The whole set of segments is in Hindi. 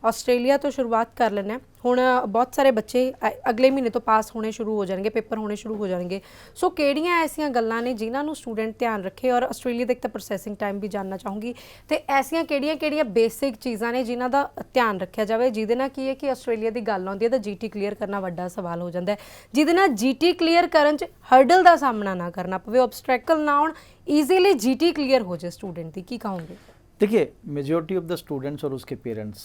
ਆਸਟ੍ਰੇਲੀਆ ਤੋਂ ਸ਼ੁਰੂਆਤ ਕਰ ਲੈਣਾ। ਹੁਣ ਬਹੁਤ ਸਾਰੇ ਬੱਚੇ ਅਗਲੇ ਮਹੀਨੇ ਤੋਂ ਪਾਸ ਹੋਣੇ ਸ਼ੁਰੂ ਹੋ ਜਾਣਗੇ, ਪੇਪਰ ਹੋਣੇ ਸ਼ੁਰੂ ਹੋ ਜਾਣਗੇ। ਸੋ ਕਿਹੜੀਆਂ ਐਸੀਆਂ ਗੱਲਾਂ ਨੇ ਜਿਨ੍ਹਾਂ ਨੂੰ ਸਟੂਡੈਂਟ ਧਿਆਨ ਰੱਖੇ? ਔਰ ਆਸਟ੍ਰੇਲੀਆ ਦਾ ਇੱਕ ਤਾਂ ਪ੍ਰੋਸੈਸਿੰਗ ਟਾਈਮ ਵੀ ਜਾਣਨਾ ਚਾਹੂੰਗੀ, ਤੇ ਐਸੀਆਂ ਕਿਹੜੀਆਂ ਬੇਸਿਕ ਚੀਜ਼ਾਂ ਨੇ ਜਿਨ੍ਹਾਂ ਦਾ ਧਿਆਨ ਰੱਖਿਆ ਜਾਵੇ, ਜਿਹਦੇ ਨਾਲ ਕੀ ਹੈ ਕਿ ਆਸਟ੍ਰੇਲੀਆ ਦੀ ਗੱਲ ਆਉਂਦੀ ਹੈ ਤਾਂ GT ਕਲੀਅਰ ਕਰਨਾ ਵੱਡਾ ਸਵਾਲ ਹੋ ਜਾਂਦਾ ਹੈ, ਜਿਹਦੇ ਨਾਲ GT ਕਲੀਅਰ ਕਰਨ 'ਚ ਹਰਡਲ ਦਾ ਸਾਹਮਣਾ ਨਾ करना पवे, ऑब्स्ट्रैकल ना हो, ईजीली GT क्लियर हो जाए स्टूडेंट की? की कहोगे? देखिए, मेजॉरिटी ऑफ द स्टूडेंट्स और उसके पेरेंट्स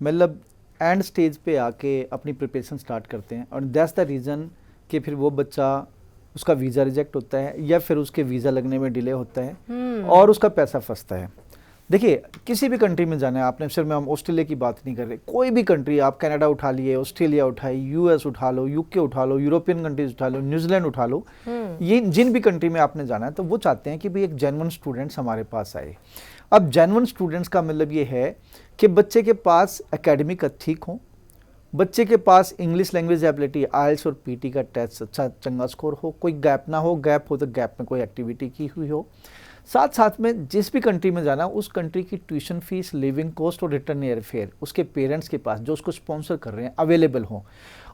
मतलब एंड स्टेज पे आके अपनी प्रिपरेशन स्टार्ट करते हैं, और दैट्स द रीज़न कि फिर वो बच्चा उसका वीज़ा रिजेक्ट होता है या फिर उसके वीज़ा लगने में डिले होता है और उसका पैसा फंसता है। देखिए, किसी भी कंट्री में जाना है आपने, सिर्फ मैं हम ऑस्ट्रेलिया की बात नहीं कर रहे, कोई भी कंट्री, आप कनाडा उठा लिए, ऑस्ट्रेलिया उठाई, US उठा लो, UK उठा लो, यूरोपियन कंट्रीज उठा लो, न्यूजीलैंड उठा लो, ये जिन भी कंट्री में आपने जाना है तो वो चाहते हैं कि भाई एक जेन्युइन स्टूडेंट्स हमारे पास आए। अब जेन्युइन स्टूडेंट्स का मतलब ये है कि बच्चे के पास एकेडमिक ठीक हो, बच्चे के पास इंग्लिश लैंग्वेज एबिलिटी, IELTS और PT का टेस्ट अच्छा चंगा स्कोर हो, कोई गैप ना हो, गैप हो तो गैप में कोई एक्टिविटी की हुई हो, साथ साथ में जिस भी कंट्री में जाना उस कंट्री की ट्यूशन फीस, लिविंग कॉस्ट और रिटर्न एयर फेयर उसके पेरेंट्स के पास जो उसको स्पॉन्सर कर रहे हैं अवेलेबल हो,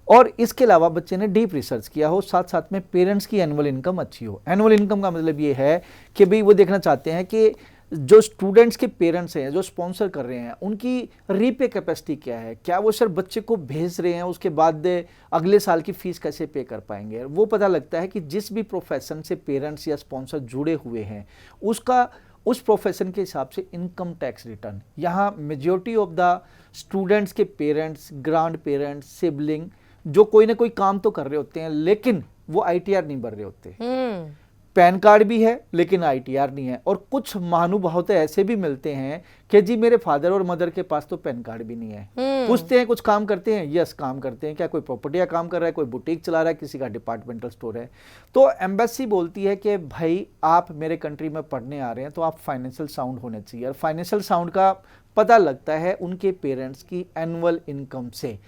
और इसके अलावा बच्चे ने डीप रिसर्च किया हो, साथ साथ में पेरेंट्स की एनुअल इनकम अच्छी हो। एनुअल इनकम का मतलब ये है कि भाई वो देखना चाहते हैं कि जो स्टूडेंट्स के पेरेंट्स हैं जो स्पॉन्सर कर रहे हैं उनकी रीपे कैपेसिटी क्या है, क्या वो सिर्फ बच्चे को भेज रहे हैं, उसके बाद अगले साल की फ़ीस कैसे पे कर पाएंगे। वो पता लगता है कि जिस भी प्रोफेशन से पेरेंट्स या स्पॉन्सर जुड़े हुए हैं उसका उस प्रोफेशन के हिसाब से इनकम टैक्स रिटर्न, यहाँ मेजॉरिटी ऑफ द स्टूडेंट्स के पेरेंट्स, ग्रांड पेरेंट्स, सिबलिंग जो कोई ना कोई काम तो कर रहे होते हैं लेकिन वो ITR नहीं भर रहे होते। पैन कार्ड भी है लेकिन ITR नहीं है, और कुछ महानुभाव तो ऐसे भी मिलते हैं कि जी मेरे फादर और मदर के पास तो पैन कार्ड भी नहीं है। पूछते हैं कुछ काम करते हैं, यस काम करते हैं, क्या कोई प्रॉपर्टी का काम कर रहा है, कोई बुटीक चला रहा है, किसी का डिपार्टमेंटल स्टोर है। तो एम्बेसी बोलती है कि भाई आप मेरे कंट्री में पढ़ने आ रहे हैं तो आप फाइनेंशियल साउंड होने चाहिए, और फाइनेंशियल साउंड का पता लगता है उनके पेरेंट्स की एनुअल इनकम से।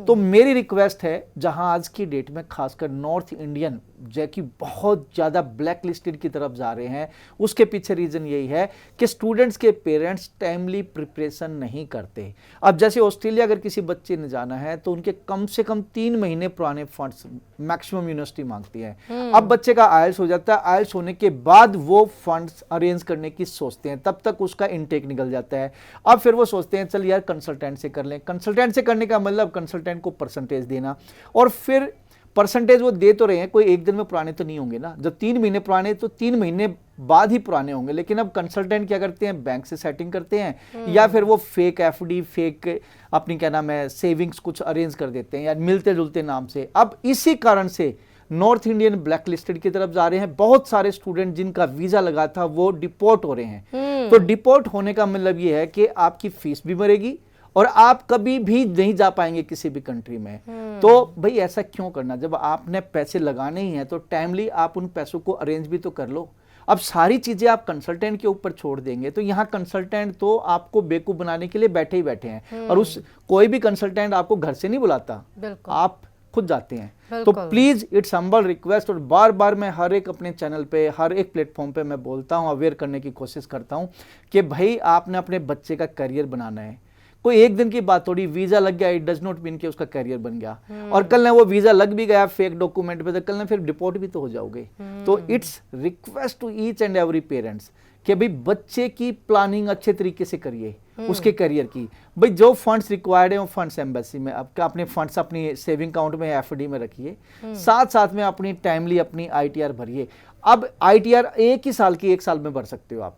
तो मेरी रिक्वेस्ट है, जहां आज की डेट में खासकर नॉर्थ इंडियन जो कि बहुत ज़्यादा ब्लैक लिस्टेड की तरफ जा रहे हैं, उसके पीछे रीज़न यही है कि स्टूडेंट्स के पेरेंट्स टाइमली प्रिपरेशन नहीं करते। अब जैसे ऑस्ट्रेलिया अगर किसी बच्चे ने जाना है तो उनके कम से कम 3 महीने पुराने फंड्स मैक्सिमम यूनिवर्सिटी मांगती है। अब बच्चे का IELTS हो जाता है, IELTS होने के बाद वो फंड्स अरेंज करने की सोचते हैं, तब तक उसका इनटेक निकल जाता है। अब फिर वो सोचते हैं चल यार कंसल्टेंट से कर लें। कंसल्टेंट से करने का मतलब कंसल्टेंट को परसेंटेज देना, और फिर परसेंटेज वो दे तो रहे हैं, कोई एक दिन में पुराने तो नहीं होंगे ना, जब 3 महीने पुराने तो 3 महीने बाद ही पुराने होंगे। लेकिन अब कंसल्टेंट क्या करते हैं, बैंक से सेटिंग करते हैं या फिर वो फेक FD, फेक अपनी क्या नाम है सेविंग्स कुछ अरेंज कर देते हैं या मिलते जुलते नाम से। अब इसी कारण से नॉर्थ इंडियन ब्लैक लिस्टेड की तरफ जा रहे हैं। बहुत सारे स्टूडेंट जिनका वीजा लगा था वो डिपोर्ट हो रहे हैं। तो डिपोर्ट होने का मतलब ये है कि आपकी फीस भी मरेगी और आप कभी भी नहीं जा पाएंगे किसी भी कंट्री में। तो भाई ऐसा क्यों करना, जब आपने पैसे लगाने ही हैं तो टाइमली आप उन पैसों को अरेंज भी तो कर लो। अब सारी चीजें आप कंसल्टेंट के ऊपर छोड़ देंगे तो यहाँ कंसल्टेंट तो आपको बेवकूफ बनाने के लिए बैठे ही बैठे हैं, और उस कोई भी कंसल्टेंट आपको घर से नहीं बुलाता, आप खुद जाते हैं। तो प्लीज इट्स हम्बल रिक्वेस्ट, और बार बार मैं हर एक अपने चैनल पे, हर एक प्लेटफॉर्म पे मैं बोलता हूँ, अवेयर करने की कोशिश करता हूँ कि भाई आपने अपने बच्चे का करियर बनाना है। कोई एक दिन की बात थोड़ी, वीजा लग गया इट डज नॉट मीन कि उसका करियर बन गया, और कल ना वो वीजा लग भी गया फेक डॉक्यूमेंट पे तो कल ना फिर डिपोर्ट भी तो हो जाओगे। तो it's request to each and every parents कि भाई बच्चे की प्लानिंग अच्छे तरीके से करिए, उसके करियर की। भाई जो फंड्स रिक्वायर्ड है वो फंड्स एम्बेसी में, आपका अपने फंड्स अपनी सेविंग अकाउंट में FD में रखिए, साथ साथ में अपनी टाइमली अपनी ITR भरिए। अब ITR एक ही साल की 1 साल में भर सकते हो आप।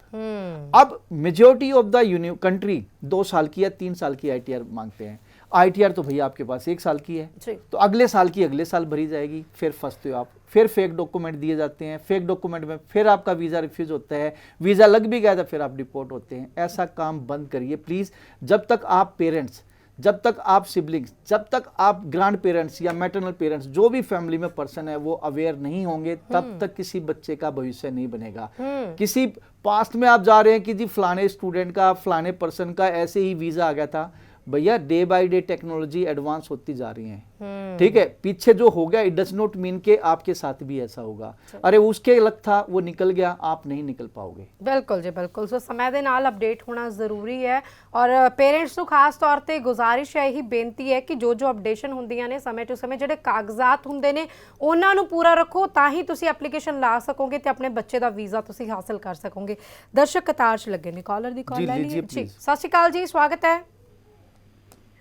अब मेजॉरिटी ऑफ द कंट्री 2 साल की या 3 साल की ITR मांगते हैं। ITR तो भैया आपके पास 1 साल की है, तो अगले साल की अगले साल भरी जाएगी, फिर फंसते हो आप। फिर फेक डॉक्यूमेंट दिए जाते हैं, फेक डॉक्यूमेंट में फिर आपका वीज़ा रिफ्यूज होता है, वीज़ा लग भी गया तो फिर आप डिपोर्ट होते हैं। ऐसा काम बंद करिए प्लीज़। जब तक आप पेरेंट्स, जब तक आप सिबलिंग्स, जब तक आप ग्रैंड पेरेंट्स या मैटरनल पेरेंट्स, जो भी फैमिली में पर्सन है वो अवेयर नहीं होंगे, तब तक किसी बच्चे का भविष्य नहीं बनेगा। किसी पास्ट में आप जा रहे हैं कि जी फलाने स्टूडेंट का, फलाने पर्सन का ऐसे ही वीज़ा आ गया था, भैया day by day technology advance होती जा रही है। ठीक है, पीछे जो हो गया इट डज नॉट मीन के आपके साथ भी ऐसा होगा। अरे उसके लक था, वो निकल गया, आप नहीं निकल पाओगे। ਬਿਲਕੁਲ ਜੀ ਬਿਲਕੁਲ। ਸੋ ਸਮੇਂ ਦੇ ਨਾਲ ਅਪਡੇਟ ਹੋਣਾ ਜ਼ਰੂਰੀ ਹੈ ਔਰ ਪੇਰੈਂਟਸ ਨੂੰ ਖਾਸ ਤੌਰ ਤੇ ਗੁਜ਼ਾਰਿਸ਼ ਹੈ, ਇਹੀ ਬੇਨਤੀ ਹੈ ਕਿ ਜੋ ਅਪਡੇਸ਼ਨ ਹੁੰਦੀਆਂ ਨੇ ਸਮੇਂ ਟੂ ਸਮੇਂ ਜਿਹੜੇ ਕਾਗਜ਼ਾਤ ਹੁੰਦੇ ਨੇ ਉਹਨਾਂ ਨੂੰ ਪੂਰਾ ਰੱਖੋ, ਤਾਂ ਹੀ ਤੁਸੀਂ ਐਪਲੀਕੇਸ਼ਨ ਲਾ ਸਕੋਗੇ ਤੇ ਆਪਣੇ ਬੱਚੇ ਦਾ ਵੀਜ਼ਾ ਤੁਸੀਂ ਹਾਸਲ ਕਰ ਸਕੋਗੇ। ਦਰਸ਼ਕ ਕਤਾਰ 'ਚ ਲੱਗੇ ਨੇ, ਕਾਲਰ ਦੀ ਕਾਲ ਜੀ, ਲੈ ਜੀ, ਲਈਏ। ਜੀ, ਜੀ please। ਸਤਿ ਸ਼੍ਰੀ ਅਕਾਲ ਜੀ, ਸਵਾਗਤ ਹੈ।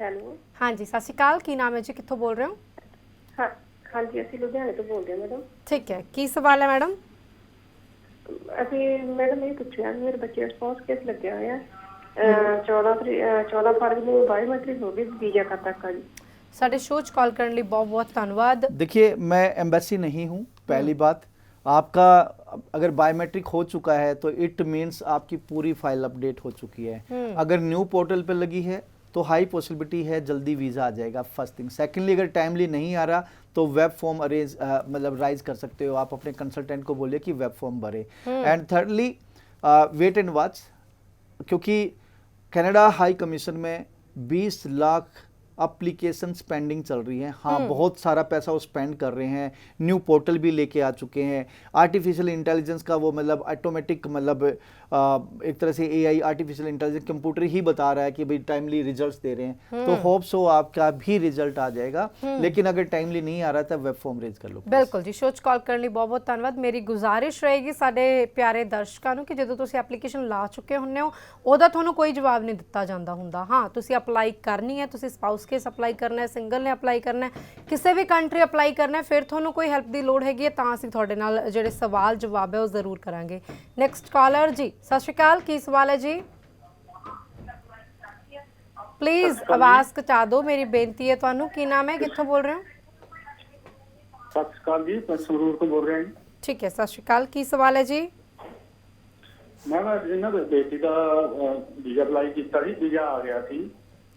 ਹੈਲੋ, ਹਾਂਜੀ ਸਤਿ ਸ਼੍ਰੀ ਅਕਾਲ, ਕੀ ਨਾਮ ਹੈ ਜੀ, ਕਿੱਥੋਂ ਬੋਲ ਰਹੇ ਹੋ? ਹਾਂਜੀ ਅਸੀਂ ਲੁਧਿਆਣੇ ਤੋਂ ਬੋਲਦੇ ਹਾਂ ਮੈਡਮ। ਠੀਕ ਹੈ, ਕੀ ਸਵਾਲ ਹੈ ਮੈਡਮ? ਅਸੀਂ ਮੈਡਮ ਇਹ ਪੁੱਛਿਆ ਮੇਰੇ ਬੱਚੇ ਦਾ ਸਪਾਊਸ ਕੇਸ ਲੱਗਿਆ ਹੋਇਆ 14 ਫਰਵਰੀ ਨੂੰ ਬਾਇਓਮੈਟ੍ਰਿਕ ਹੋ ਗਈ, ਵੀਜ਼ਾ ਕਦ ਤੱਕ ਆ ਜੀ? ਸਾਡੇ ਸ਼ੋਅ 'ਚ ਕਾਲ ਕਰਨ ਲਈ ਬਹੁਤ ਬਹੁਤ ਧੰਨਵਾਦ। देखिए, मैं एम्बेसी नहीं हूँ, पहली बात। आपका अगर बायोमेट्रिक हो चुका है तो इट मीन्स आपकी पूरी फाइल अपडेट हो चुकी है। अगर न्यू पोर्टल पे लगी है तो हाई पॉसिबिलिटी है जल्दी वीज़ा आ जाएगा, फर्स्ट थिंग। सेकेंडली, अगर टाइमली नहीं आ रहा तो वेब फॉर्म अरेंज मतलब राइज कर सकते हो, आप अपने कंसल्टेंट को बोलिए कि वेब फॉर्म भरे। And thirdly, wait and watch, क्योंकि कनाडा हाई कमीशन में 20 लाख एप्लीकेशन पेंडिंग चल रही हैं। हाँ, बहुत सारा पैसा वो स्पेंड कर रहे हैं, न्यू पोर्टल भी लेके आ चुके हैं, आर्टिफिशियल इंटेलिजेंस का वो मतलब ऑटोमेटिक मतलब एक तरह से एआई आर्टिफिशियल इंटेलिजेंस कंप्यूटर ही बता रहा है कि भाई टाइमली रिजल्ट्स दे रहे हैं। तो होप सो आपका भी रिजल्ट आ जाएगा, लेकिन अगर टाइमली नहीं आ रहा था वेब फॉर्म रेज कर लो। ਬਿਲਕੁਲ ਜੀ, ਸ਼ੋਅ 'ਚ ਕਾਲ ਕਰਨ ਲਈ ਬਹੁਤ ਬਹੁਤ ਧੰਨਵਾਦ। ਮੇਰੀ ਗੁਜ਼ਾਰਿਸ਼ ਰਹੇਗੀ ਸਾਡੇ ਪਿਆਰੇ ਦਰਸ਼ਕਾਂ ਨੂੰ ਕਿ ਜਦੋਂ ਤੁਸੀਂ ਐਪਲੀਕੇਸ਼ਨ ਲਾ ਚੁੱਕੇ ਹੁੰਦੇ ਹੋ ਉਹਦਾ ਤੁਹਾਨੂੰ ਕੋਈ ਜਵਾਬ ਨਹੀਂ ਦਿੱਤਾ ਜਾਂਦਾ ਹੁੰਦਾ। ਹਾਂ, ਤੁਸੀਂ ਅਪਲਾਈ ਕਰਨੀ ਹੈ, ਤੁਸੀਂ ਸਪਾਊਸ ਕੇਸ ਅਪਲਾਈ ਕਰਨਾ ਹੈ, ਸਿੰਗਲ ਨੇ ਅਪਲਾਈ ਕਰਨਾ ਹੈ, ਕਿਸੇ ਵੀ ਕੰਟਰੀ ਅਪਲਾਈ ਕਰਨਾ ਹੈ, ਫਿਰ ਤੁਹਾਨੂੰ ਕੋਈ ਹੈਲਪ ਦੀ ਲੋੜ ਹੈਗੀ ਹੈ ਤਾਂ ਅਸੀਂ ਤੁਹਾਡੇ ਨਾਲ ਜਿਹੜੇ ਸਵਾਲ ਜਵਾਬ ਹੈ ਉਹ ਜ਼ਰੂਰ ਕਰਾਂਗੇ। ਨੈਕਸਟ ਕਾਲਰ ਜੀ, ਸਤਿ ਸ਼੍ਰੀ ਅਕਾਲ, ਕੀ ਸਵਾਲ ਹੈ ਜੀ? ਪਲੀਜ਼ ਆਵਾਜ਼ ਘਟਾ ਦਿਓ, ਮੇਰੀ ਬੇਨਤੀ ਹੈ ਤੁਹਾਨੂੰ। ਕੀ ਨਾਮ ਹੈ, ਕਿੱਥੋਂ ਬੋਲ ਰਹੇ ਹੋ? ਸਤਿ ਸ਼੍ਰੀ ਅਕਾਲ ਜੀ, ਮੈਂ ਸੰਗਰੂਰ ਤੋਂ ਬੋਲ ਰਿਹਾ ਜੀ। ਠੀਕ ਹੈ, ਸਤਿ ਸ਼੍ਰੀ ਅਕਾਲ, ਕੀ ਸਵਾਲ ਹੈ ਜੀ? ਮੈਂ ਨਾ ਇਹਨਾਂ ਦੇ ਬੇਟੀ ਦਾ ਵੀਜ਼ਾ ਅਪਲਾਈ ਕੀਤਾ ਸੀ, ਵੀਜ਼ਾ ਆ ਗਿਆ ਸੀ।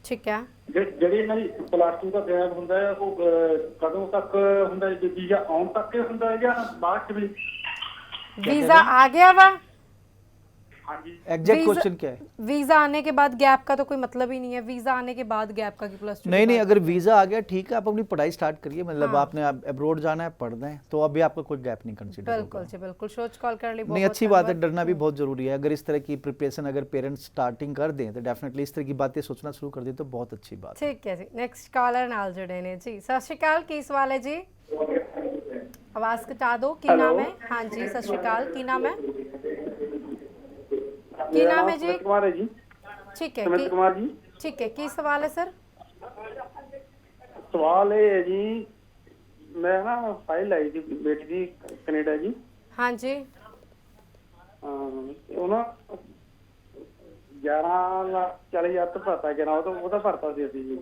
ਠੀਕ ਹੈ, ਜਿਹੜੀ ਇਹਨਾਂ ਦੀ +2 ਦਾ ਗੈਪ ਹੁੰਦਾ ਹੈ ਉਹ ਕਦੋਂ ਤੱਕ ਹੁੰਦਾ ਹੈ? ਵੀਜ਼ਾ ਆਉਣ ਤੱਕ ਹੀ ਹੁੰਦਾ ਹੈ ਜਾਂ ਬਾਅਦ ਚ ਵੀ? वीजा आ गया वा? हाँ जी। एग्जैक्ट क्वेश्चन क्या है? वीजा आने के बाद गैप का तो कोई मतलब ही नहीं है, वीजा आने के बाद गैप का कि +2 नहीं नहीं, अगर वीज़ा आ गया ठीक है, आप अपनी पढ़ाई स्टार्ट करिए, मतलब आपने अब्रॉड जाना है, पढ़ना है, तो अभी आपका कोई गैप नहीं कंसीडर बिल्कुल जी बिल्कुल। सोच कॉल कर ली, नहीं, अच्छी बात है, डरना भी बहुत ज़रूरी है। अगर इस तरह की प्रिपरेशन अगर पेरेंट्स स्टार्टिंग कर दें तो डेफिनेटली इस तरह की बातें सोचना शुरू कर दें तो बहुत अच्छी बात है। ठीक है जी। नेक्स्ट कॉलर नाल जुड़े ने जी। सत श्री अकाल, की सवाल है जी? आवाज घटा दो। की नाम है? हाँ जी, सत श्री अकाल, की नाम है? की नाम है जी? कुमार है जी। ठीक है, सुमित कुमार जी। ठीक है, की सवाल है सर? सवाल ये है जी, मैं ना फाइल आई थी बेटी दी कनेडा जी। हाँ जी। ਉਹ ਨਾ 11,40,000 ਤੋਂ ਭਰਤਾ ਗਿਆ ਨਾ, ਉਹਦਾ ਭਰਤਾ ਸੀ ਅਸੀਂ ਜੀ।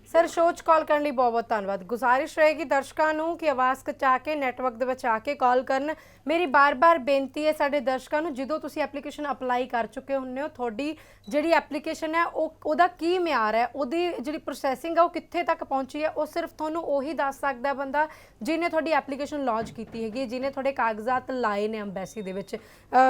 ਸਰ ਸ਼ੋਅ 'ਚ ਕਾਲ ਕਰਨ ਲਈ ਬਹੁਤ ਬਹੁਤ ਧੰਨਵਾਦ। ਗੁਜ਼ਾਰਿਸ਼ ਰਹੇਗੀ ਦਰਸ਼ਕਾਂ ਨੂੰ ਕਿ ਆਵਾਜ਼ ਕਚਾ ਕੇ ਨੈਟਵਰਕ ਦੇ ਵਿੱਚ ਆ ਕੇ ਕਾਲ ਕਰਨ। ਮੇਰੀ ਬਾਰ-ਬਾਰ ਬੇਨਤੀ ਹੈ ਸਾਡੇ ਦਰਸ਼ਕਾਂ ਨੂੰ, ਜਦੋਂ ਤੁਸੀਂ ਐਪਲੀਕੇਸ਼ਨ ਅਪਲਾਈ ਕਰ ਚੁੱਕੇ ਹੁੰਦੇ ਹੋ, ਤੁਹਾਡੀ ਜਿਹੜੀ ਐਪਲੀਕੇਸ਼ਨ ਹੈ ਉਹਦਾ ਕੀ ਮਿਆਰ ਹੈ, ਉਹਦੀ ਜਿਹੜੀ ਪ੍ਰੋਸੈਸਿੰਗ ਹੈ ਉਹ ਕਿੱਥੇ ਤੱਕ ਪਹੁੰਚੀ ਹੈ, ਉਹ ਸਿਰਫ ਤੁਹਾਨੂੰ ਉਹੀ ਦੱਸ ਸਕਦਾ ਬੰਦਾ ਜਿਹਨੇ ਤੁਹਾਡੀ ਐਪਲੀਕੇਸ਼ਨ ਲੌਂਚ ਕੀਤੀ ਹੈਗੀ, ਜਿਹਨੇ ਤੁਹਾਡੇ ਕਾਗਜ਼ਾਤ ਲਾਏ ਨੇ ਅੰਬੈਸੀ ਦੇ ਵਿੱਚ।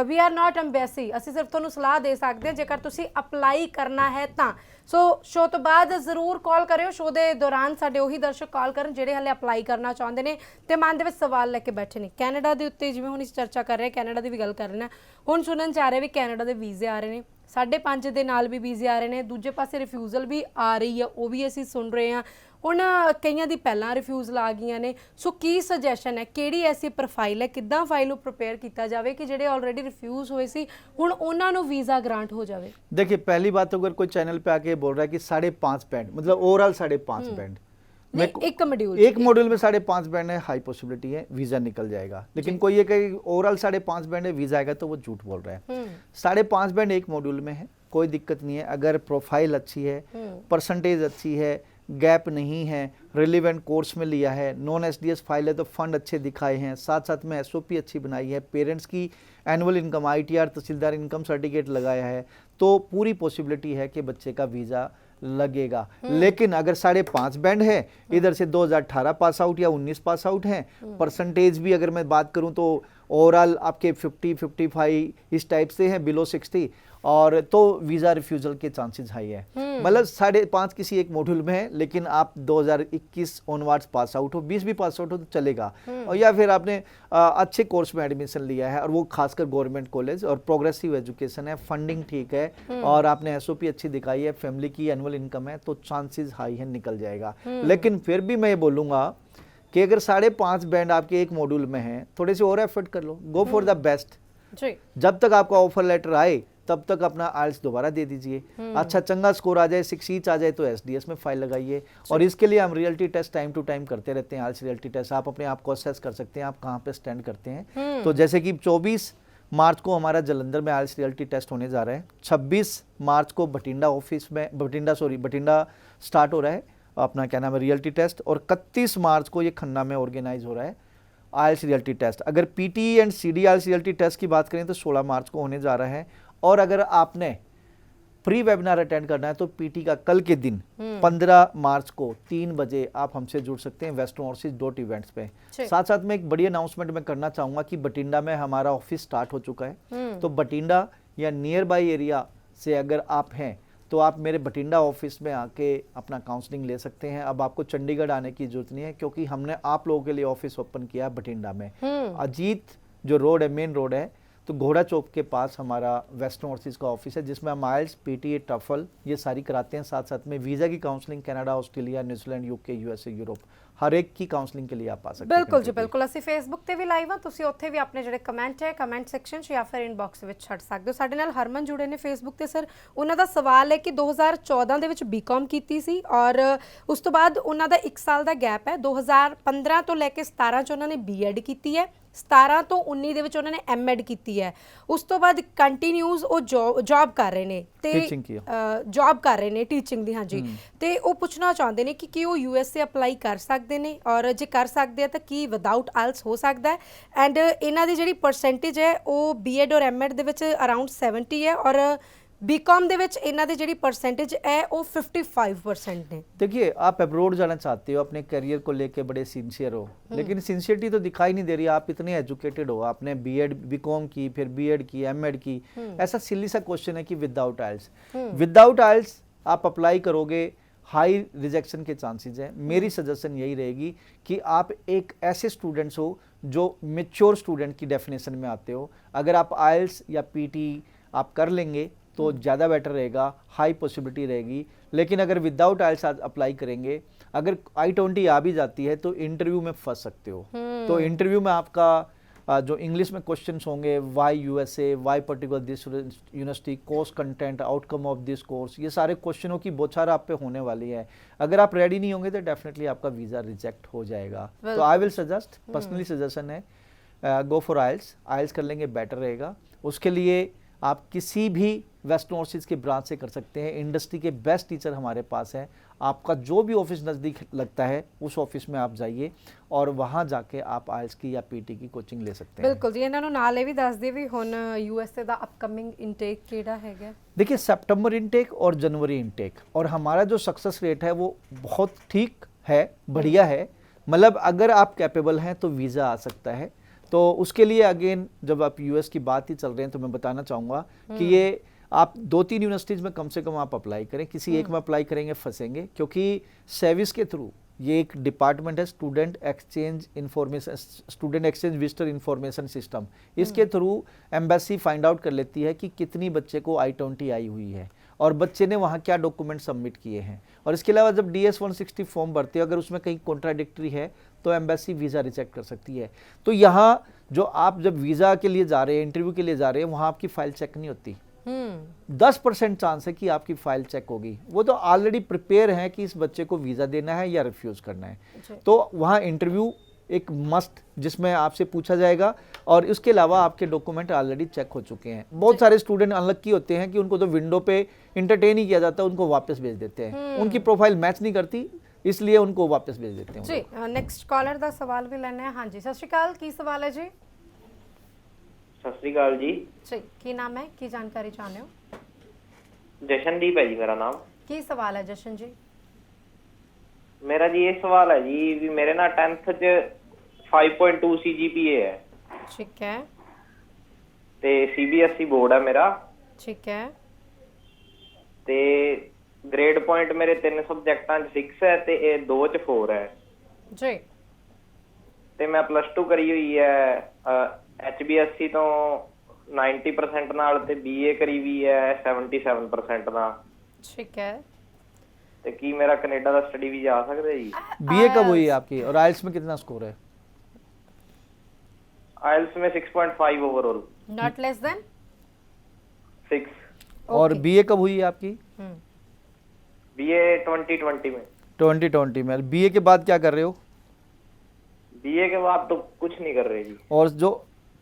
ਵੀ ਆਰ ਨਾਟ ਅੰਬੈਸੀ, ਅਸੀਂ ਸਿਰਫ ਤੁਹਾਨੂੰ ਸਲਾਹ ਦੇ ਸਕਦੇ ਹਾਂ ਜੇਕਰ ਤੁਸੀਂ ਅਪਲਾਈ ਕਰਨਾ ਹੈ ਤਾਂ। ਸੋ ਸ਼ੋਅ ਤੋਂ ਬਾਅਦ ਜ਼ਰੂਰ ਕਾਲ ਕਰਿਓ। ਸ਼ੋਅ ਦੇ ਦੌਰਾਨ ਸਾਡੇ ਉਹੀ ਦਰਸ਼ਕ ਕਾਲ ਕਰਨ ਜਿਹੜੇ ਹਾਲੇ ਅਪਲਾਈ ਕਰਨਾ ਚਾਹੁੰਦੇ ਨੇ ਤੇ ਮਨ ਦੇ ਵਿੱਚ ਸਵਾਲ ਲੈ ਕੇ ਬੈਠੇ ਨੇ। ਕੈਨੇਡਾ ਦੇ ਉੱਤੇ ਜਿਵੇਂ ਹੁਣ ਅਸੀਂ ਚਰਚਾ ਕਰ ਰਹੇ, ਕੈਨੇਡਾ ਦੀ ਵੀ ਗੱਲ ਕਰ ਰਹੇ ਨੇ। ਹੁਣ ਸੁਣਨ ਚ ਆ ਰਿਹਾ ਵੀ ਕੈਨੇਡਾ ਦੇ ਵੀਜ਼ੇ ਆ ਰਹੇ ਨੇ, 5.5 ਦੇ ਨਾਲ ਵੀ ਵੀਜ਼ੇ ਆ ਰਹੇ ਨੇ, ਦੂਜੇ ਪਾਸੇ ਰਿਫਿਊਜ਼ਲ ਵੀ ਆ ਰਹੀ ਆ, ਉਹ ਵੀ ਅਸੀਂ ਸੁਣ ਰਹੇ ਹਾਂ। ਹੁਣ ਕਈਆਂ ਦੀ ਪਹਿਲਾਂ ਰਿਫਿਊਜ਼ਲ ਆ ਗਈਆਂ ਨੇ। ਸੋ ਕੀ ਸੁਜੈਸ਼ਨ ਹੈ, ਕਿਹੜੀ ਐਸੀ ਪ੍ਰੋਫਾਈਲ ਹੈ, ਕਿੱਦਾਂ ਫਾਈਲ ਨੂੰ ਪ੍ਰਪੇਅਰ ਕੀਤਾ ਜਾਵੇ ਕਿ ਜਿਹੜੇ ਆਲਰੇਡੀ ਰਿਫਿਊਜ਼ ਹੋਏ ਸੀ ਹੁਣ ਉਹਨਾਂ ਨੂੰ ਵੀਜ਼ਾ ਗ੍ਰਾਂਟ ਹੋ जावे? देखिए, पहली बात तो अगर कोई चैनल पे आके बोल रहा है कि 5.5 बैंड, मतलब ओवरऑल 5.5 बैंड, एक मॉड्यूल में 5.5 बैंड है, हाई पॉसिबिलिटी है वीजा निकल जाएगा। लेकिन कोई ये कहे ओवरऑल 5.5 बैंड है वीजा आएगा तो वो झूठ बोल रहा है। 5.5 बैंड एक मॉड्यूल में है, कोई दिक्कत नहीं है। अगर प्रोफाइल अच्छी है, परसेंटेज अच्छी है, गैप नहीं है, रिलेवेंट कोर्स में लिया है, नॉन एसडीएस फाइल है तो फंड अच्छे दिखाए हैं, साथ साथ में एसओपी अच्छी बनाई है, पेरेंट्स की एनुअल इनकम आईटीआर तहसीलदार इनकम सर्टिफिकेट लगाया है, तो पूरी पॉसिबिलिटी है कि बच्चे का वीज़ा लगेगा। लेकिन अगर 5.5 बैंड है, इधर से 2018 पास आउट या 19 पास आउट है, परसेंटेज भी अगर मैं बात करूं तो ओवरऑल आपके 50-55 इस टाइप से हैं, बिलो 60, और तो वीज़ा रिफ्यूज़ल के चांसेस हाई है। मतलब 5.5 किसी एक मॉड्यूल में है, लेकिन आप 2021 ऑनवर्ड्स पास आउट हो, 20 भी पास आउट हो तो चलेगा। और या फिर आपने अच्छे कोर्स में एडमिशन लिया है, और वो खासकर गवर्नमेंट कॉलेज और प्रोग्रेसिव एजुकेशन है, फंडिंग ठीक है, और आपने एसओपी अच्छी दिखाई है, फैमिली की एनुअल इनकम है, तो चांसेस हाई है निकल जाएगा। लेकिन फिर भी मैं ये बोलूँगा कि अगर 5.5 बैंड आपके एक मॉड्यूल में है, थोड़े से और एफर्ट कर लो, गो फॉर द बेस्ट। जब तक आपका ऑफर लेटर आए तब तक अपना आइल्स दोबारा दे दीजिए। अच्छा चंगा स्कोर आ जाए, 6 ईच आ जाए तो एसडीएस में फाइल लगाइए। और इसके लिए हम reality test time to time करते रहते हैं। आइल्स रियलिटी टेस्ट आप अपने आप को असेस कर सकते हैं, आप कहाँ पे स्टैंड करते हैं। तो जैसे कि 24 मार्च को हमारा जलंधर में आइल्स रियलिटी टेस्ट होने जा रहा है, 26 मार्च को बठिंडा ऑफिस में बठिंडा स्टार्ट हो रहा है अपना क्या नाम है रियलिटी टेस्ट, और 31 मार्च को ये खन्ना में ऑर्गेनाइज हो रहा है आइल्स रियलिटी टेस्ट। अगर PT and CD IELTS reality test की बात करें तो 16 मार्च को होने जा रहा है। और अगर आपने प्री वेबिनार अटेंड करना है तो पीटी का कल के दिन 15 मार्च को 3 बजे आप हमसे जुड़ सकते हैं westernOverseas.events पे। साथ साथ में एक बड़ी अनाउंसमेंट मैं करना चाहूँगा कि बठिंडा में हमारा ऑफिस स्टार्ट हो चुका है। तो बठिंडा या नियर बाई एरिया से अगर आप हैं तो आप मेरे बठिंडा ऑफिस में आके अपना काउंसलिंग ले सकते हैं। अब आपको चंडीगढ़ आने की जरूरत नहीं है, क्योंकि हमने आप लोगों के लिए ऑफिस ओपन किया है बठिंडा में। अजीत जो रोड है, मेन रोड है, तो घोड़ा चौक के पास हमारा वेस्टर्न ओवरसीज का ऑफिस है, जिसमें हम आइल्स, पीटी, टफल ये सारी कराते हैं। साथ साथ में वीज़ा की counselling Canada, Australia, New Zealand, UK, USA, Europe, हर एक की काउंसलिंग के लिए आप आ सकते हैं। ਬਿਲਕੁਲ ਜੀ ਬਿਲਕੁਲ। ਅਸੀਂ ਫੇਸਬੁੱਕ ਤੇ ਵੀ ਲਾਈਵ ਆ, ਤੁਸੀਂ ਉੱਥੇ ਵੀ ਆਪਣੇ ਜਿਹੜੇ ਕਮੈਂਟ ਹੈ ਕਮੈਂਟ ਸੈਕਸ਼ਨ 'ਚ ਜਾਂ ਫਿਰ ਇਨਬਾਕਸ ਵਿੱਚ ਛੱਡ ਸਕਦੇ ਹੋ। ਸਾਡੇ ਨਾਲ ਹਰਮਨ ਜੁੜੇ ਨੇ ਫੇਸਬੁੱਕ ਤੇ। ਸਰ ਉਹਨਾਂ ਦਾ ਸਵਾਲ ਹੈ ਕਿ 2014 ਦੇ ਵਿੱਚ ਬੀਕਾਮ ਕੀਤੀ ਸੀ ਔਰ ਉਸ ਤੋਂ ਬਾਅਦ ਉਹਨਾਂ ਦਾ 1 ਸਾਲ ਦਾ ਗੈਪ ਹੈ। 2015 ਤੋਂ ਲੈ ਕੇ 17 'ਚ ਉਹਨਾਂ ਨੇ ਬੀਐਡ ਕੀਤੀ ਹੈ, 17 ਤੋਂ 19 ਦੇ ਵਿੱਚ ਉਹਨਾਂ ਨੇ ਐਮਐਡ ਕੀਤੀ ਹੈ। ਉਸ ਤੋਂ ਬਾਅਦ ਕੰਟੀਨਿਊਸ ਉਹ ਜੌਬ ਕਰ ਰਹੇ ਨੇ ਤੇ ਜੌਬ ਕਰ ਰਹੇ ਨੇ ਟੀਚਿੰਗ ਦੀ। ਹਾਂਜੀ, ਤੇ ਉਹ ਪੁੱਛਣਾ ਚਾਹੁੰਦੇ ਨੇ ਕਿ ਕੀ ਉਹ ਯੂਐਸਏ ਅਪਲਾਈ ਕਰ ਸਕਦੇ ਨੇ, ਔਰ ਜੇ ਕਰ ਸਕਦੇ ਆ ਤਾਂ ਕੀ ਵਿਦਆਊਟ ਆਇਲਸ ਹੋ ਸਕਦਾ ਹੈ। ਐਂਡ ਇਹਨਾਂ ਦੀ ਜਿਹੜੀ ਪਰਸੈਂਟੇਜ ਹੈ ਉਹ ਬੀਐਡ ਔਰ ਐਮਐਡ ਦੇ ਵਿੱਚ ਅਰਾਊਂਡ 70 ਹੈ, ਔਰ बीकॉम ਦੇ ਵਿੱਚ ਇਹਨਾਂ ਦੀ ਜਿਹੜੀ परसेंटेज है वो 55% है। देखिए आप अब्रॉड जाना चाहते हो, अपने करियर को लेके बड़े सिंसियर हो, लेकिन सिंसियरिटी तो दिखाई नहीं दे रही। आप इतने एजुकेटेड हो, आपने बीएड बीकॉम की, फिर बीएड की, एमएड की, ऐसा सिली सा क्वेश्चन है कि विदाउट आइल्स आप अप्लाई करोगे, हाई रिजेक्शन के चांसेस है। मेरी सजेशन यही रहेगी कि आप एक ऐसे स्टूडेंट्स हो जो मेच्योर स्टूडेंट की डेफिनेशन में आते हो। अगर आप आइल्स या पीटी आप कर लेंगे तो ज़्यादा बेटर रहेगा, हाई पॉसिबिलिटी रहेगी। लेकिन अगर विदाउट आइल्स अप्लाई करेंगे, अगर I-20 आ भी जाती है तो इंटरव्यू में फंस सकते हो। तो इंटरव्यू में आपका जो इंग्लिश में क्वेश्चंस होंगे, why USA, why particular this university, course content, outcome of this course, ये सारे क्वेश्चनों की बौछार आप पे होने वाली है। अगर आप रेडी नहीं होंगे तो डेफिनेटली आपका वीज़ा रिजेक्ट हो जाएगा। तो I will suggest, personally suggestion है, गो फॉर आइल्स कर लेंगे, बेटर रहेगा। उसके लिए आप किसी भी वेस्टर्न ओवरसीज के ब्रांच से कर सकते हैं। इंडस्ट्री के बेस्ट टीचर हमारे पास है। आपका जो भी ऑफिस नज़दीक लगता है उस ऑफिस में आप जाइए और वहाँ जाके आप आइल्स की या पीटी की कोचिंग ले सकते हैं। बिल्कुल जी। ਇਹਨਾਂ ਨੂੰ ਨਾਲ ਇਹ ਵੀ ਦੱਸ ਦੇ ਵੀ ਹੁਣ यूएसए ਦਾ ਅਪਕਮਿੰਗ ਇਨਟੇਕ ਕਿਹੜਾ ਹੈਗਾ। देखिए सितंबर इनटेक और जनवरी इनटेक, और हमारा जो सक्सेस रेट है वो बहुत ठीक है, बढ़िया है। मतलब अगर आप कैपेबल हैं तो वीज़ा आ सकता है। तो उसके लिए अगेन जब आप यूएस की बात ही चल रहे हैं तो मैं बताना चाहूँगा कि ये आप 2-3 यूनिवर्सिटीज़ में कम से कम आप अप्लाई करें। किसी एक में अप्लाई करेंगे फंसेंगे, क्योंकि सेविस के थ्रू ये एक डिपार्टमेंट है, student exchange visitor information system. इसके थ्रू एम्बेसी फाइंड आउट कर लेती है कि कितनी बच्चे को I-20 आई हुई है और बच्चे ने वहाँ क्या डॉक्यूमेंट सबमिट किए हैं। और इसके अलावा जब DS-160 फॉर्म भरते हो, अगर उसमें कहीं कॉन्ट्राडिक्टरी है तो एम्बेसी वीज़ा रिजेक्ट कर सकती है। तो यहाँ जो आप जब वीज़ा के लिए जा रहे हैं, इंटरव्यू के लिए जा रहे हैं, वहाँ आपकी फ़ाइल चेक नहीं होती। 10% चांस है कि आपकी फ़ाइल चेक होगी। वो तो ऑलरेडी प्रिपेयर हैं कि इस बच्चे को वीज़ा देना है या रिफ्यूज़ करना है। तो वहाँ इंटरव्यू एक मस्ट, जिसमें आपसे पूछा जाएगा, और इसके अलावा आपके डॉक्यूमेंट ऑलरेडी चेक हो चुके हैं। बहुत सारे स्टूडेंट अनलक्की होते हैं कि उनको तो विंडो पे इंटरटेन ही किया जाता है, उनको वापस भेज देते हैं। उनकी प्रोफाइल मैच नहीं करती, इसलिए उनको वापस भेज देते हैं जी। नेक्स्ट कॉलर का सवाल भी लेना है। हाँ जी, सत श्री अकाल, की सवाल है जी? सत श्री अकाल जी। जी, की नाम है, की जानकारी चाहते हो? जशनदीप है जी मेरा नाम। की सवाल है जशन जी? मेरा जी ये सवाल है जी भी मेरे ना 10th च 5.2 CGPA है। ਠੀਕ ਹੈ ਤੇ ਸੀਬੀਐਸਈ ਬੋਰਡ ਹੈ ਮੇਰਾ ਠੀਕ ਹੈ ਤੇ ਗ੍ਰੇਡ ਪੁਆਇੰਟ ਮੇਰੇ 3 ਸਬਜੈਕਟਾਂ 'ਚ 6 ਹੈ ਤੇ ਇਹ 2 'ਚ 4 ਹੈ ਜੀ ਤੇ ਮੈਂ ਪਲੱਸ 2 ਕਰੀ ਹੋਈ ਹੈ ਐਚਬੀਐਸਸੀ ਤੋਂ 90% ਨਾਲ ਤੇ ਬੀਏ ਕਰੀ ਵੀ ਹੈ 77% ਨਾਲ ठीक है ਤੇ ਕੀ ਮੇਰਾ ਕੈਨੇਡਾ ਦਾ ਸਟੱਡੀ ਵੀਜ਼ਾ ਆ ਸਕਦਾ ਜੀ बीए कब हुई है आपकी और आइल्स में कितना स्कोर है? आइल्स में 6.5 ओवरऑल नॉट लेस देन 6 और बीए कब हुई है आपकी? बीए 2020 में 2020 में। बीए के बाद क्या कर रहे हो? बीए के बाद तो कुछ नहीं कर रहे जी और जो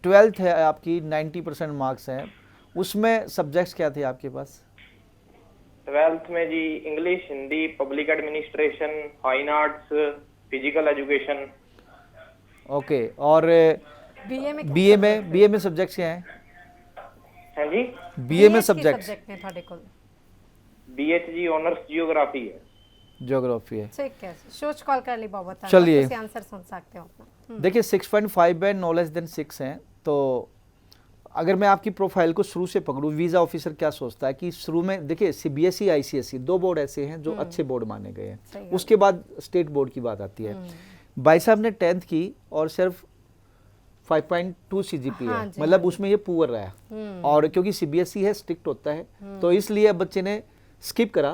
12th है आपकी 90% मार्क्स हैं, उसमें सब्जेक्ट्स क्या थे आपके पास? 12th में जी English Hindi public administration fine arts physical education okay. और बीए में सब्जेक्ट्स क्या हैं? है जी बीए में सब्जेक्ट्स सब्जेक्ट ने ਤੁਹਾਡੇ ਕੋਲ बीए जी ऑनर्स जियोग्राफी है ज्योग्राफी है। ठीक है सोच कॉल कर ली बहुत धन्यवाद चलिए। ਤੁਸੀਂ आंसर सुन सकते हो अपना देखिए 6.5 है, नो लेस देन 6 हैं। तो अगर मैं आपकी प्रोफाइल को शुरू से पकड़ूं, वीज़ा ऑफिसर क्या सोचता है कि शुरू में देखिए सीबीएसई आईसीएसई 2 बोर्ड ऐसे हैं जो अच्छे बोर्ड माने गए सही हैं। बात। उसके बाद स्टेट बोर्ड की बात आती है। भाई साहब ने 10th की और सिर्फ 5.2 सीजीपी हाँ है, जी, मतलब हाँ उसमें ये पुअर रहा। और क्योंकि सीबीएसई है, स्ट्रिक्ट होता है, तो इसलिए अब बच्चे ने स्किप करा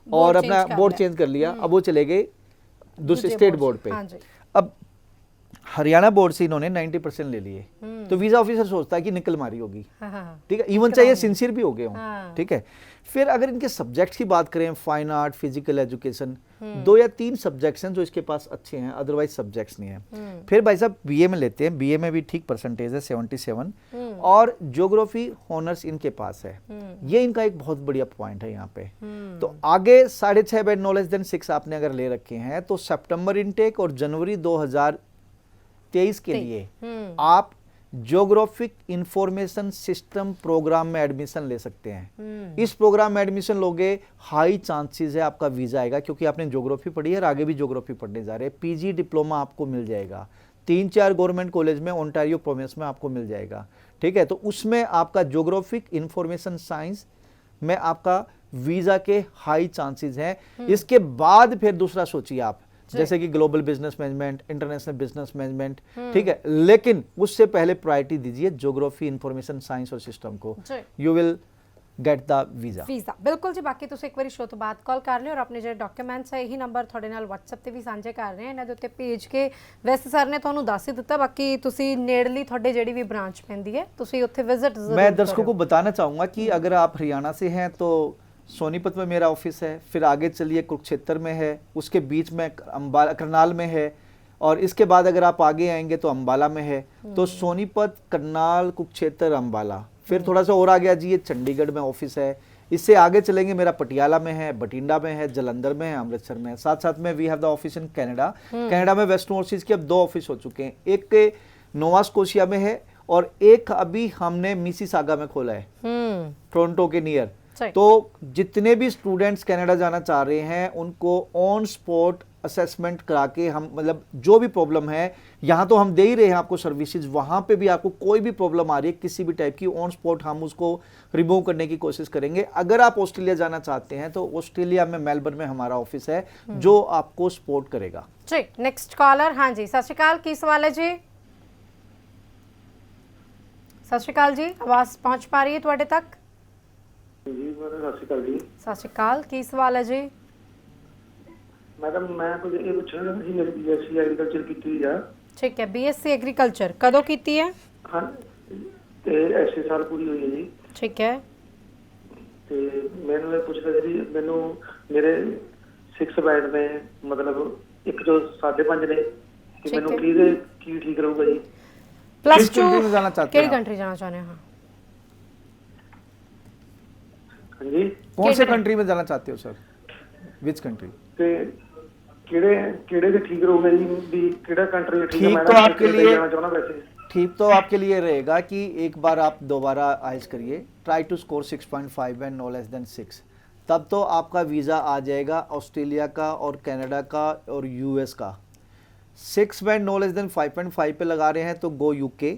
और बोर्ड अपना चेंज कर बोर्ड लिया। चेंज कर लिया। अब वो चले गए दूसरे दूसरे स्टेट बोर्ड बोर्ड पे। हाँ जी। अब हरियाणा बोर्ड से इन्होंने 90% ले लिए, तो वीजा ऑफिसर सोचता है कि निकल मारी होगी, हाँ हाँ ठीक है, इवन चाहिए सिंसियर भी हो गए हों, हाँ। ठीक है। फिर अगर इनके सब्जेक्ट्स की बात करें, फाइन आर्ट, फिजिकल एजुकेशन, 2 या 3 सब्जेक्ट्स हैं जो इसके पास अच्छे हैं, अदरवाइज सब्जेक्ट्स नहीं है। फिर भाई साहब बीए में लेते हैं, बीए में भी ठीक परसेंटेज है 77, और ज्योग्राफी ऑनर्स इनके पास है। ये इनका एक बहुत बढ़िया पॉइंट है यहाँ पे। तो आगे 6.5 बाय नो लेस देन 6 आपने अगर ले रखे हैं, तो सितंबर इनटेक और जनवरी 2023 के लिए आप ज्योग्राफिक इंफॉर्मेशन सिस्टम प्रोग्राम में एडमिशन ले सकते हैं। इस प्रोग्राम में एडमिशन लोगे, हाई चांसेस है आपका वीजा आएगा, क्योंकि आपने ज्योग्राफी पढ़ी है और आगे भी ज्योग्राफी पढ़ने जा रहे हैं। पीजी डिप्लोमा आपको मिल जाएगा, 3-4 गवर्नमेंट कॉलेज में ओंटारियो प्रोविंस में आपको मिल जाएगा, ठीक है। तो उसमें आपका ज्योग्राफिक इंफॉर्मेशन साइंस में आपका वीजा के हाई चांसेस हैं। इसके बाद फिर दूसरा सोचिए आप, जैसे कि global business management, international business management, ठीक है, लेकिन उससे पहले प्रायोरिटी दीजिए ज्योग्राफी, इंफॉर्मेशन साइंस और सिस्टम को। You will get the visa ਬਿਲਕੁਲ ਜੀ। ਬਾਕੀ ਤੁਸੀਂ ਇੱਕ ਵਾਰੀ ਸ਼ੋਅ ਤੋਂ ਬਾਅਦ ਕਾਲ ਕਰ ਲਿਓ ਔਰ ਆਪਣੇ ਜਿਹੜੇ ਡਾਕੂਮੈਂਟਸ ਹੈ ਇਹੀ ਨੰਬਰ ਤੁਹਾਡੇ ਨਾਲ WhatsApp ਤੇ ਵੀ ਸਾਂਝੇ ਕਰ ਰਹੇ ਹਾਂ, ਇਹਨਾਂ ਦੇ ਉੱਤੇ ਭੇਜ ਕੇ। ਵੈਸੇ ਸਰ ਨੇ ਤੁਹਾਨੂੰ ਦੱਸ ਹੀ ਦਿੱਤਾ, ਬਾਕੀ ਤੁਸੀਂ ਨੇੜਲੀ ਤੁਹਾਡੇ ਜਿਹੜੀ ਵੀ ਬ੍ਰਾਂਚ ਪੈਂਦੀ ਹੈ ਤੁਸੀਂ ਉੱਥੇ ਵਿਜ਼ਿਟ ਜ਼ਰੂਰ। मैं दर्शकों को बताना चाहूँगा कि अगर आप हरियाणा से हैं तो सोनीपत में मेरा ऑफिस है, फिर आगे चलिए कुरुक्षेत्र में है, उसके बीच में अम्बाला करनाल में है, और इसके बाद अगर आप आगे आएंगे तो अम्बाला में है। तो सोनीपत, करनाल, कुरुक्षेत्र, अम्बाला, फिर थोड़ा सा और आ गया जी ये चंडीगढ़ में ऑफिस है। इससे आगे चलेंगे मेरा पटियाला में है, बठिंडा में है, जलंधर में है, अमृतसर में है। साथ साथ में we have the office in Canada. Canada में वेस्टर्न ओवरसीज के अब 2 ऑफिस हो चुके हैं, एक नोवा स्कोशिया में है और एक अभी हमने मिसिसागा में खोला है, टोरंटो के नियर। तो जितने भी स्टूडेंट्स कनाडा जाना चाह रहे हैं उनको ऑन स्पॉट असेसमेंट करा के हम, मतलब जो भी प्रॉब्लम है, यहाँ तो हम दे ही रहे हैं आपको सर्विसेज, वहाँ पे भी आपको कोई भी प्रॉब्लम आ रही है किसी भी टाइप की, ऑन स्पॉट हम उसको रिमूव करने की कोशिश करेंगे। अगर आप ऑस्ट्रेलिया जाना चाहते हैं तो ऑस्ट्रेलिया में मेलबर्न में हमारा ऑफिस है जो आपको सपोर्ट करेगा। जी नेक्स्ट कॉलर। हाँ जी सत श्री अकाल, की सवाल है जी? सत श्री अकाल जी, आवाज़ पहुँच पा रही है ਤੁਹਾਡੇ तक? ਜੀ ਮੈਡਮ ਸਤਿ ਸ਼੍ਰੀ ਅਕਾਲ ਜੀ। ਸਤਿ ਸ਼੍ਰੀ ਅਕਾਲ, ਕੀ ਸਵਾਲ ਹੈ ਜੀ? ਮੈਡਮ ਮੈਂ ਕੁਝ ਇਹ ਪੁੱਛਣਾ ਸੀ, ਮੇਰੀ ਬੀਐਸਸੀ ਐਗਰੀਕਲਚਰ ਕੀਤੀ ਹੋਈ ਆ। ਠੀਕ ਹੈ, BSc ਐਗਰੀਕਲਚਰ ਕਦੋਂ ਕੀਤੀ ਹੈ? ਹਾਂ ਤੇ ਐਸੇ ਸਾਲ ਪੂਰੀ ਹੋਈ ਹੈ ਜੀ। ਠੀਕ ਹੈ। ਤੇ ਮੈਨੂੰ ਇਹ ਪੁੱਛਦਾ ਸੀ, ਮੈਨੂੰ ਮੇਰੇ 6 ਬੈਂਡ ਨੇ, ਮਤਲਬ ਇੱਕ ਜੋ 5.5 ਨੇ, ਕਿ ਮੈਨੂੰ ਕੀ ਠੀਕ ਰਹੂਗਾ ਜੀ? प्लस 2 कंट्री में जाना चाहते ਕਿਹੜੀ हैं आप? ਕੰਟਰੀ ਜਾਣਾ ਚਾਹੁੰਦੇ ਹੋ? ਹਾਂ हाँ जी। कौन से कंट्री में जाना चाहते हो सर? Which country? ਤੇ ਕਿਹੜੇ ਦੇ ਠੀਕ ਰਹੂਗਾ ਜੀ, ਵੀ ਕਿਹੜਾ ਕੰਟਰੀ ਠੀਕ ਹੈ? ठीक मैं तो आपके लिए जाना चाहना वैसे। ठीक तो आपके लिए रहेगा कि एक बार आप दोबारा आइल्स करिए, try to score 6.5 and no less than 6, तब तो आपका वीज़ा आ जाएगा ऑस्ट्रेलिया का और कनाडा का और यूएस का। 6 बैंड नो लेस देन 5.5 पे लगा रहे हैं तो गो यूके,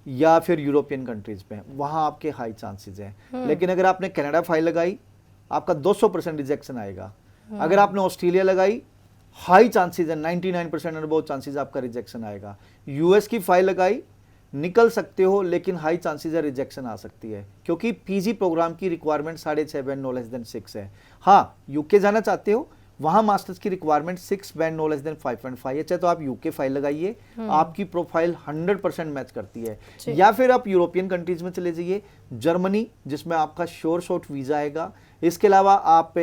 या फिर यूरोपियन कंट्रीज में, वहाँ आपके हाई चांसेस हैं। लेकिन अगर आपने कनाडा फाइल लगाई, आपका 200% रिजेक्शन आएगा। अगर आपने ऑस्ट्रेलिया लगाई, हाई चांसेस है, 99% और बहुत चांसेस आपका रिजेक्शन आएगा। यूएस की फाइल लगाई, निकल सकते हो, लेकिन हाई चांसेस है रिजेक्शन आ सकती है, क्योंकि पीजी प्रोग्राम की requirement 7.5 band no less than 6 है। हाँ, यूके जाना चाहते हो, वहां मास्टर्स की requirement 6 band no less than 5.5 है, चाहे तो आप यूके फाइल लगाइए, आपकी प्रोफाइल 100% मैच करती है। या फिर आप यूरोपियन कंट्रीज में चले जाइए, जर्मनी जिसमें आपका श्योर शॉट वीजा आएगा। इसके अलावा आप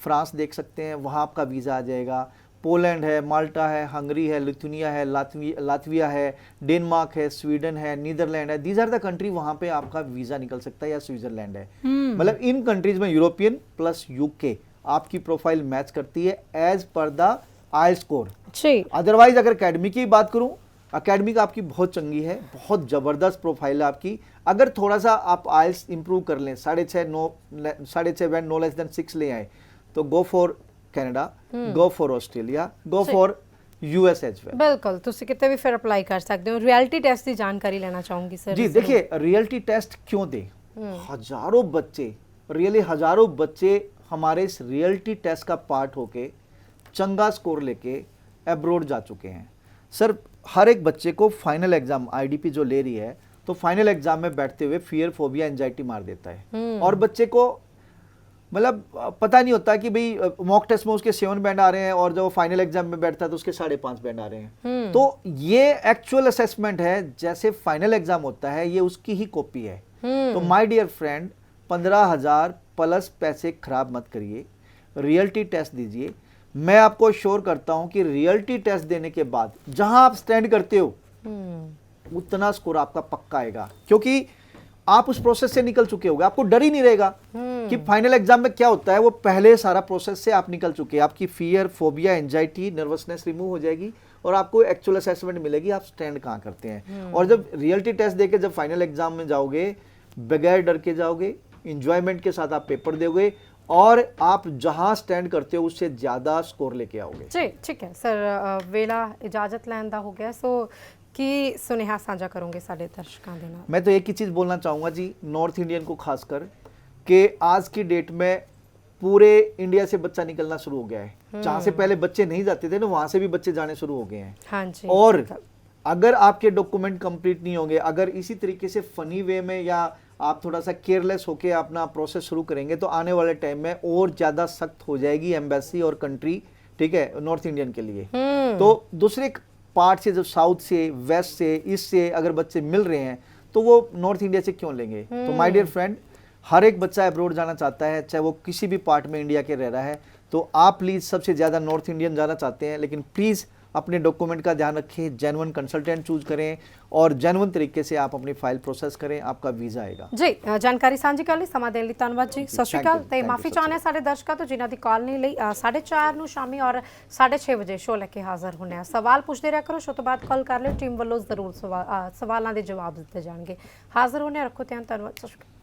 फ्रांस देख सकते हैं, वहां आपका वीजा आ जाएगा। पोलैंड है, माल्टा है, हंगरी है, लिथुनिया है, लातविया है, डेनमार्क है, स्वीडन है, नीदरलैंड है। दीज आर द कंट्री वहां पे आपका वीजा निकल सकता है, या स्विट्जरलैंड है। मतलब इन कंट्रीज में यूरोपियन प्लस यूके आपकी प्रोफाइल मैच करती है as per the IELTS score. Otherwise अगर एकेडमी की बात करूं, एकेडमिक आपकी बहुत चंगी है, बहुत जबरदस्त प्रोफाइल है आपकी। अगर थोड़ा सा आप आइल्स इंप्रूव कर लें, 6.5 बैंड नो लेस देन 6 ले आए, तो go for Canada, go for Australia, go for US as well. बिल्कुल, ਤੁਸੀਂ ਕਿਤੇ ਵੀ ਫਿਰ ਅਪਲਾਈ ਕਰ ਸਕਦੇ ਹੋ। ਰਿਐਲਿਟੀ ਟੈਸਟ ਦੀ ਜਾਣਕਾਰੀ ਲੈਣਾ ਚਾਹੂੰਗੀ ਸਰ। जी देखिए, रियलिटी टेस्ट क्यों दे, हजारों बच्चे, रियली हजारों बच्चे हमारे इस रियलिटी टेस्ट का पार्ट होके चंगा स्कोर लेके एब्रोड जा चुके हैं। सर, हर एक बच्चे को फाइनल एग्जाम आईडीपी जो ले रही है, तो फाइनल एग्जाम में बैठते हुए फियर, फोबिया, एंजाइटी मार देता है, और बच्चे को मतलब पता नहीं होता कि भाई मॉक टेस्ट में उसके 7 बैंड आ रहे हैं और जब फाइनल एग्जाम में बैठता है तो उसके 5.5 बैंड आ रहे हैं। तो ये एक्चुअल असेसमेंट है, जैसे फाइनल एग्जाम होता है, ये उसकी ही कॉपी है। तो माय डियर फ्रेंड, 15,000 प्लस पैसे खराब मत करिए, रियलिटी टेस्ट दीजिए। मैं आपको श्योर करता हूं कि रियलिटी टेस्ट देने के बाद जहां आप स्टैंड करते हो, उतना स्कोर आपका पक्का आएगा, क्योंकि आप उस प्रोसेस से निकल चुके होगे। आपको डर ही नहीं रहेगा कि फाइनल एग्जाम में क्या होता है, वो पहले सारा प्रोसेस से आप निकल चुके हैं। आपकी fear, phobia, anxiety, nervousness remove हो जाएगी और आपको एक्चुअल असेसमेंट मिलेगी, आप स्टैंड कहाँ करते हैं। और जब रियलिटी टेस्ट देके जब फाइनल एग्जाम में जाओगे, बगैर डर के जाओगे, इंजॉयमेंट के साथ आप पेपर दोगे, और आप जहां स्टैंड करते हो उससे ज्यादा स्कोर लेके आओगे। जी ठीक है सर, ਵੇਲਾ ਇਜਾਜ਼ਤ ਲੈਣ ਦਾ ਹੋ ਗਿਆ। ਸੋ ਕੀ ਸੁਨੇਹਾ ਸਾਂਝਾ ਕਰੋਗੇ ਸਾਡੇ ਦਰਸ਼ਕਾਂ ਦੇ ਨਾਲ? मैं तो एक ही चीज बोलना चाहूंगा जी, नॉर्थ इंडियन को खासकर, कि आज की डेट में पूरे इंडिया से बच्चा निकलना शुरू हो गया है। जहां से पहले बच्चे नहीं जाते थे ना, वहां से भी बच्चे जाने शुरू हो गए हैं। हाँ जी। और अगर आपके डॉक्यूमेंट कंप्लीट नहीं होंगे, अगर इसी तरीके से फनी वे में या आप थोड़ा सा केयरलेस होके अपना प्रोसेस शुरू करेंगे, तो आने वाले टाइम में और ज्यादा सख्त हो जाएगी एम्बेसी और कंट्री, ठीक है, नॉर्थ इंडियन के लिए। तो दूसरे पार्ट से, जब साउथ से, वेस्ट से, ईस्ट से अगर बच्चे मिल रहे हैं, तो वो नॉर्थ इंडिया से क्यों लेंगे? तो माय डियर फ्रेंड, हर एक बच्चा अब्रॉड जाना चाहता है, चाहे वो किसी भी पार्ट में इंडिया के रह रहा है। तो आप प्लीज सबसे ज्यादा नॉर्थ इंडियन जाना चाहते हैं, लेकिन प्लीज अपने डॉक्यूमेंट का ध्यान रखें, जेन्युइन कंसल्टेंट चूज करें और जेन्युइन तरीके से आप अपनी फाइल प्रोसेस करें, आपका वीज़ा आएगा। ਜੀ ਜਾਣਕਾਰੀ ਸਾਂਝੀ ਕਰਨ ਲਈ ਸਮਾਂ ਦੇਣ ਲਈ ਧੰਨਵਾਦ ਜੀ। ਸਤਿ ਸ਼੍ਰੀ ਅਕਾਲ। ਤੇ ਮਾਫੀ ਚਾਹੁੰਦੇ ਹਾਂ ਸਾਡੇ ਦਰਸ਼ਕਾਂ ਤੋਂ ਜਿਨ੍ਹਾਂ ਦੀ ਕਾਲ ਨਹੀਂ ਲਈ। 4:30 ਨੂੰ ਸ਼ਾਮੀ ਔਰ 6:30 ਵਜੇ ਸ਼ੋਅ ਲੈ ਕੇ ਹਾਜ਼ਰ ਹੁੰਦੇ ਹਾਂ। ਸਵਾਲ ਪੁੱਛਦੇ ਰਿਹਾ ਕਰੋ, ਸ਼ੋਅ ਤੋਂ ਬਾਅਦ ਕਾਲ ਕਰ ਲਿਓ, ਟੀਮ ਵੱਲੋਂ ਜ਼ਰੂਰ ਸਵਾਲਾਂ ਦੇ ਜਵਾਬ ਦਿੱਤੇ ਜਾਣਗੇ। ਹਾਜ਼ਰ ਹੋਣੇ, ਰੱਖੋ ਧਿਆਨ, ਧੰਨਵਾਦ, ਸਤਿ ਸ਼੍ਰੀ ਅਕਾਲ।